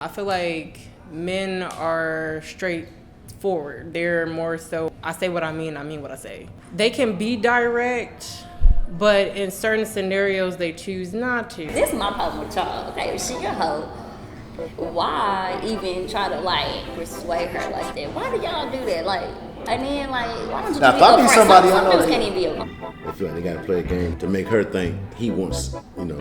I feel like men are straightforward. They're more so, I say what I mean what I say. They can be direct, but in certain scenarios, they choose not to. This is my problem with y'all. Okay, if she a hoe, why even try to like persuade her like that? Why do y'all do that? Like, and then like, why don't you now, just if I be meet upfront? somebody I Some know dudes that- can't even be a I feel like they gotta play a game to make her think he wants,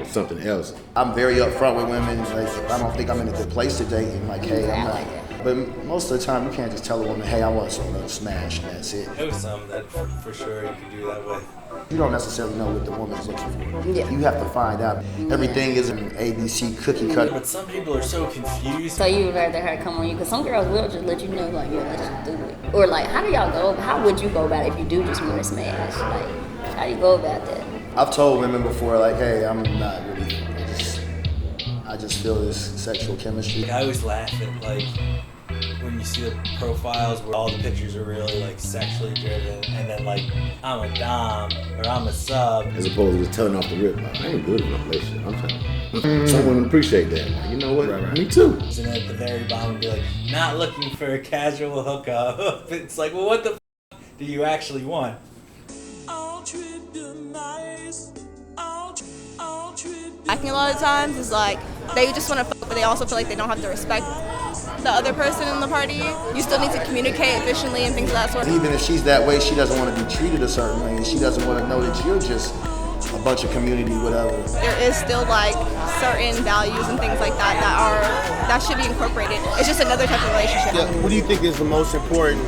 something else. I'm very upfront with women. Like, if I don't think I'm in a good place to date, and like, hey, I'm not. But most of the time, you can't just tell a woman, hey, I want some smash, and that's it. There's some that for sure you can do that with. You don't necessarily know what the woman's looking for. Yeah. You have to find out. Everything isn't an ABC cookie cutter. But some people are so confused. So you would rather her come on you? Because some girls will just let you know, like, yeah, let's just do it. Or like, how do y'all go? How would you go about it if you do just want to smash? Like, how do you go about that? I've told women before, like, hey, I'm not really. I just feel this sexual chemistry. I always laugh at like when you see the profiles where all the pictures are really like sexually driven, and then like I'm a dom or I'm a sub. As opposed to just telling off the rip, like, I ain't good in a relationship. I'm trying. Some women appreciate that. Like, you know what? Right. Me too. And then at the very bottom, be like, not looking for a casual hookup. It's like, well, what the do you actually want? I think a lot of times is like they just want to fuck, but they also feel like they don't have to respect the other person in the party. You still need to communicate efficiently and things of that sort. Even if she's that way, she doesn't want to be treated a certain way, and she doesn't want to know that you're just a bunch of community, whatever. There is still like certain values and things like that that should be incorporated. It's just another type of relationship. Yeah, what do you think is the most important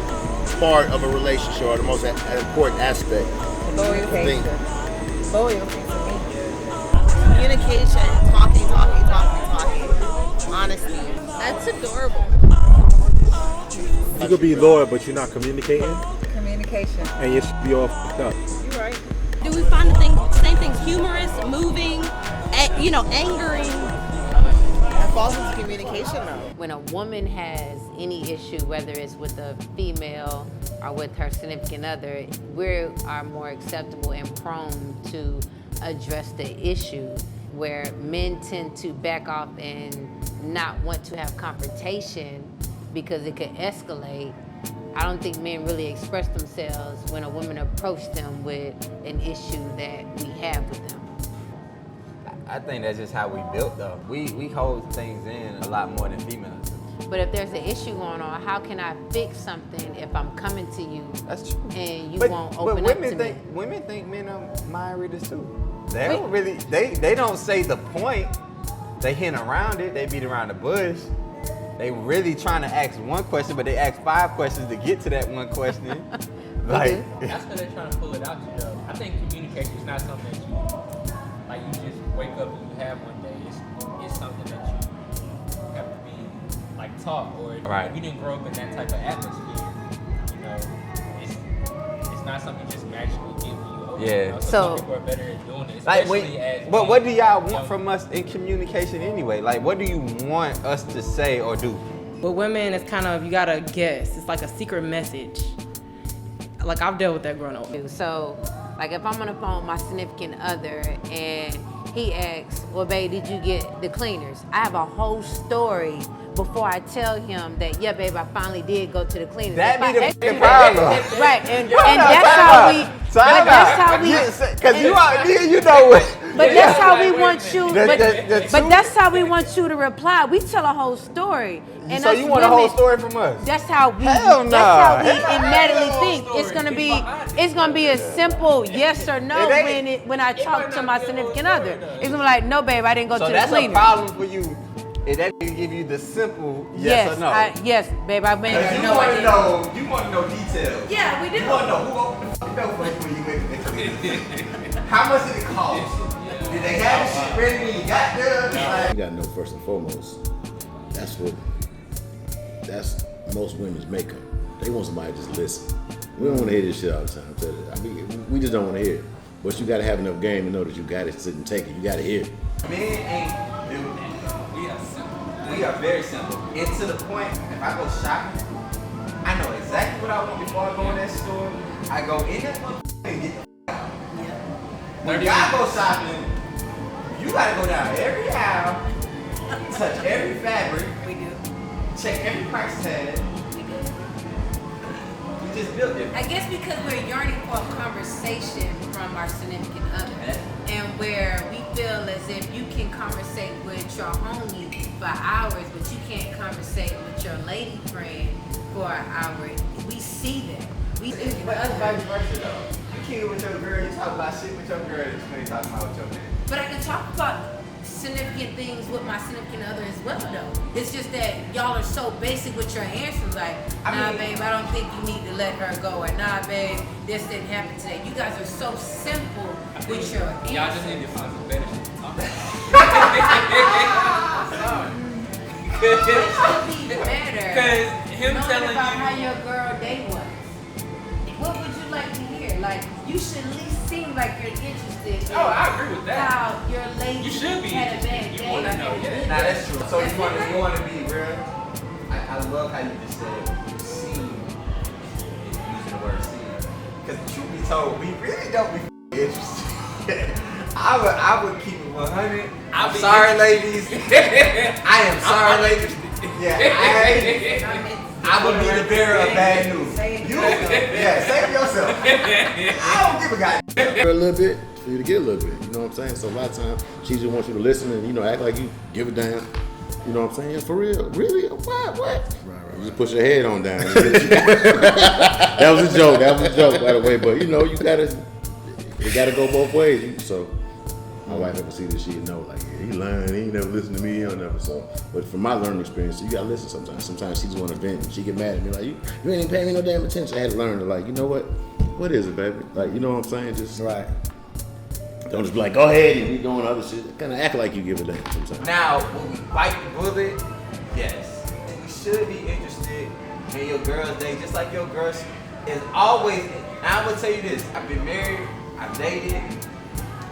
part of a relationship, or the most important aspect? Loyalty. Loyalty to me. Communication, talking. Honestly, that's adorable. You could be loyal, but you're not communicating, Communication. and you should be all fucked up. You're right. Do we find the same things humorous, moving, angering? That falls into communication though. When a woman has any issue, whether it's with a female or with her significant other, we are more acceptable and prone to address the issue, where men tend to back off and not want to have confrontation because it could escalate. I don't think men really express themselves when a woman approaches them with an issue that we have with them. I think that's just how we built though. We hold things in a lot more than females do. But if there's an issue going on, how can I fix something if I'm coming to you That's true. and you But won't open up to me? Women think men are mind readers too. They don't really, they don't say the point. They hint around it, they beat around the bush. They really trying to ask one question, but they ask 5 questions to get to that one question. Like, that's because they're trying to pull it out you though. I think communication is not something that you just wake up and you have one day. It's something that you have to be like taught, or if you didn't grow up in that type of atmosphere, it's not something you just magically get when you older. Yeah. Some people are better at doing it. like, but what do y'all want young. from us in communication anyway? Like, what do you want us to say or do? With women, it's kind of, you gotta guess. It's like a secret message. Like, I've dealt with that growing up. So, like if I'm on the phone with my significant other and he asks, well, babe, did you get the cleaners? I have a whole story before I tell him that, yeah, babe, I finally did go to the cleaners. That be the fucking problem. Right, and that's how we, but that's how we, because you know what. but that's how we want you, but that's how we want you to reply. We tell a whole story. And so you want a whole story from us? That's how we. Hell no. That's how we immediately think. It's gonna be a simple yes or no when I talk to my significant other. It's gonna be like, no, babe, I didn't go to the cleaners. So that's a problem for you. If that can give you the simple yes or no. Yes, babe, I mean. You want to know details. Yeah, we do. You want to know who opened the fucking door for you when you went to the cleaners. How much did it cost? Did they have shit ready when you got there? You gotta know first and foremost, that's most women's makeup. They want somebody to just listen. We don't want to hear this shit all the time. I mean, we just don't want to hear it. But you gotta have enough game to know that you gotta sit and take it. You gotta hear it. Men ain't built that. We are simple. We are very simple. And to the point, if I go shopping, I know exactly what I want before I go in that store. I go in that motherfucker and get the out. When y'all go shopping, you gotta go down every aisle, touch every fabric. We do. check every price tag. We just built it. I guess because we're yearning for a conversation from our significant other, and where we feel as if you can conversate with your homie for hours, but you can't conversate with your lady friend for an hour. We see that. But that's vice versa though. You kill with your girl, you talk about shit with your girl, you ain't talking about with your man. But I can talk about significant things with my significant other as well, though. It's just that y'all are so basic with your answers, like, nah, babe, I don't think you need to let her go, or nah, babe, this didn't happen today. You guys are so simple with your answers. Y'all just need to find some better shit to talk about. It should be better. Because him knowing telling about you how your girl day was. What would you like to hear? Like, you should at least seem like you're interested. Oh, I agree with that. How your lady You should be had a bad interested. day. You wanna know, yeah. Nah, that's true. So you want to be real? I love how you just said seem, using the word seem. Because truth be told, we really don't be interested. I would keep it 100. I'm sorry, ladies. I am sorry, ladies. Yeah, I would be the bearer of bad news. Yeah, save yourself. I don't give a goddamn. For a little bit, for you to get a little bit. You know what I'm saying? So a lot of times, she just wants you to listen and, act like you give a damn. You know what I'm saying? For real. Really? What? Right. You just put your head on down. That was a joke, by the way. But, it gotta go both ways. So my wife ever see this, she'd know, like, yeah, he lying, he ain't never listen to me, he don't never. So, but from my learning experience, you gotta listen sometimes. Sometimes she just want to vent and she get mad at me, like, you ain't even paying me no damn attention. I had to learn to, like, you know what is it, baby? Like, you know what I'm saying? Just right. Don't just be like, go ahead and be doing other shit. Kind of act like you give a damn sometimes. Now, when we bite the bullet, yes, we should be interested in your girl's day, just like your girl is always. And I will tell you this: I've been married, I've dated,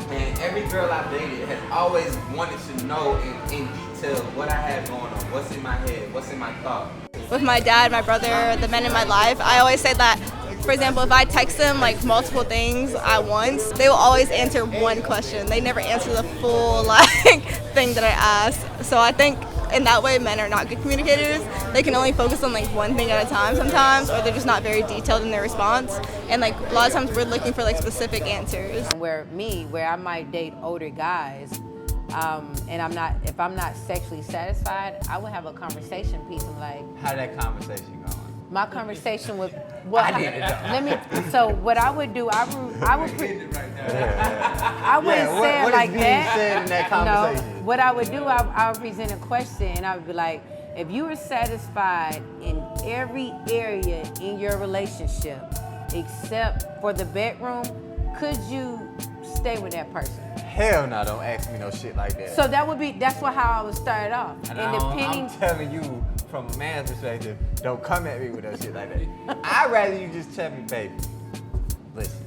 and every girl I've dated has always wanted to know in detail what I have going on, what's in my head, what's in my thought. With my dad, my brother, the men in my life, I always say that, for example, if I text them like multiple things at once, they will always answer one question. They never answer the full thing that I ask. So I think in that way, men are not good communicators. They can only focus on one thing at a time sometimes, or they're just not very detailed in their response. And a lot of times we're looking for specific answers. Where I might date older guys, and if I'm not sexually satisfied, I would have a conversation piece and How that conversation going? My conversation with so what I would do, I would say it like that. Said in that conversation? No, what I would do, I would present a question and I would be like, if you were satisfied in every area in your relationship except for the bedroom, could you stay with that person? Hell no, don't ask me no shit like that. So that's how I would start off. And I'm telling you, from a man's perspective, don't come at me with that shit like that. I'd rather you just tell me, baby, listen,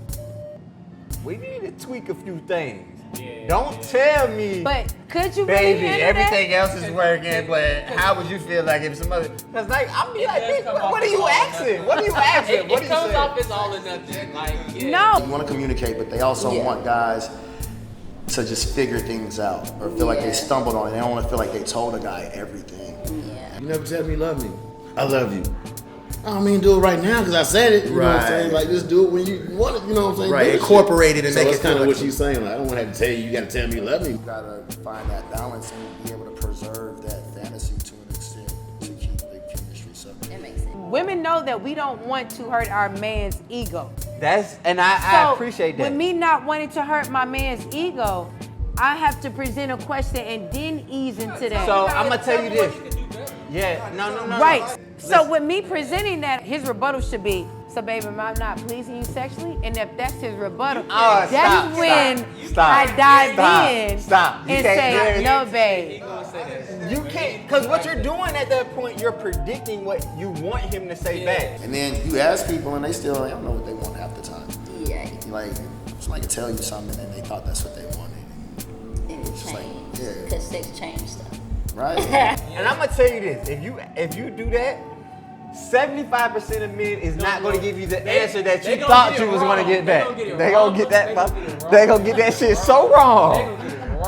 we need to tweak a few things. Yeah, don't tell me, but could you baby, really everything else is working, but how would you feel like if some other, because I'm be like, bitch, what are you asking? What are you asking? What it comes off as all or nothing. No. You want to communicate, but they also want guys to just figure things out or feel like they stumbled on it. They don't want to feel like they told a guy everything. Yeah. You never tell me you love me. I love you. I don't mean do it right now because I said it. You know what I'm saying? Like, just do it when you want it. You know what I'm saying? Right. Incorporate it and make it. That's kind of what she's saying. Like, I don't want to have to tell you. You got to tell me you love me. You got to find that balance and be able to preserve that fantasy to an extent to keep the chemistry. So it makes sense. Women know that we don't want to hurt our man's ego. I appreciate that. With me not wanting to hurt my man's ego, I have to present a question and then ease into that. So I'm gonna tell you this. Yeah, no. Right. So with me presenting that, his rebuttal should be, so baby, am I not pleasing you sexually? And if that's his rebuttal, that's when I dive in and say, no, babe. You can't, because what you're doing at that point, you're predicting what you want him to say back. And then you ask people and they don't know what they want half the time. Yeah. Like, somebody could tell you something and they thought that's what they wanted. And it changed. Because sex changed stuff. Right. And I'm gonna tell you this: if you do that, 75% of men is not gonna give you the answer that you thought you was gonna get back. They gonna get that. They gonna get that shit so wrong.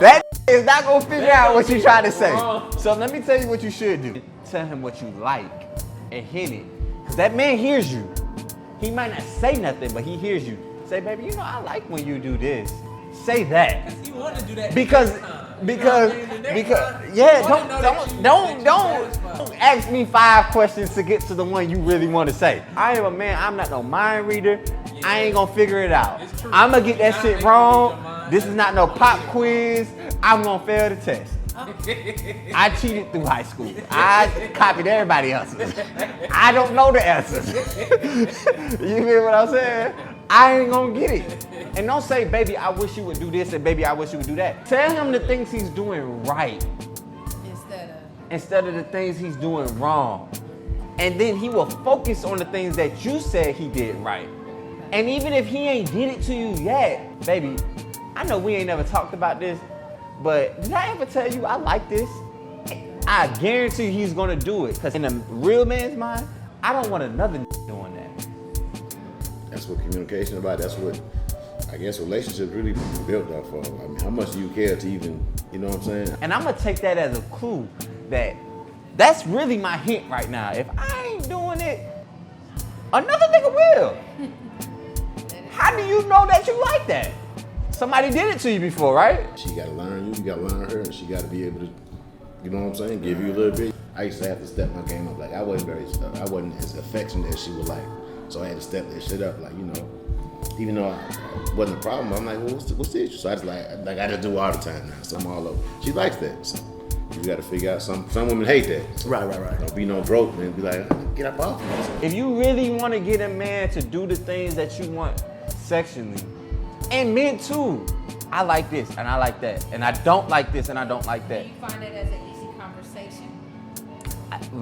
That is not gonna figure out what you trying to say. So let me tell you what you should do. tell him what you like and hint it. Cause that man hears you. He might not say nothing, but he hears you. Say, baby, you know I like when you do this. Say that. Cause he want to do that. Because yeah, don't ask me 5 questions to get to the one you really want to say. I am a man, I'm not no mind reader. I ain't gonna figure it out. I'm gonna get that shit wrong. This is not no pop quiz. I'm gonna fail the test. I cheated through high school. I copied everybody else's. I don't know the answers. You hear what I'm saying? I ain't gonna get it. And don't say, baby, I wish you would do this, and baby, I wish you would do that. Tell him the things he's doing right instead of the things he's doing wrong. And then he will focus on the things that you said he did right. And even if he ain't did it to you yet, baby, I know we ain't never talked about this, but did I ever tell you I like this? I guarantee he's gonna do it. Because in a real man's mind, I don't want another doing that. That's what communication about. That's what I guess relationships really built off of. I mean, how much do you care to even, you know what I'm saying? And I'm gonna take that as a clue that that's really my hint right now. If I ain't doing it, another nigga will. How do you know that you like that? Somebody did it to you before, right? She gotta learn you gotta learn her, and she gotta be able to, you know what I'm saying, give you a little bit. I used to have to step my game up. Like I wasn't as affectionate as she would like. So I had to step that shit up, like, you know. Even though I wasn't a problem, I'm like, well, what's the issue? So I just like I just do it all the time now. So I'm all over. She likes that. So you gotta figure out some women hate that. Right. Don't be no broke and be like, get up off me. If you really wanna get a man to do the things that you want sexually, and men too, I like this and I like that, and I don't like this and I don't like that. Do you find it as an easy conversation?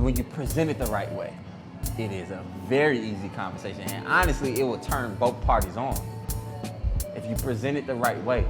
When you present it the right way, it is a very easy conversation. And honestly, it will turn both parties on if you present it the right way.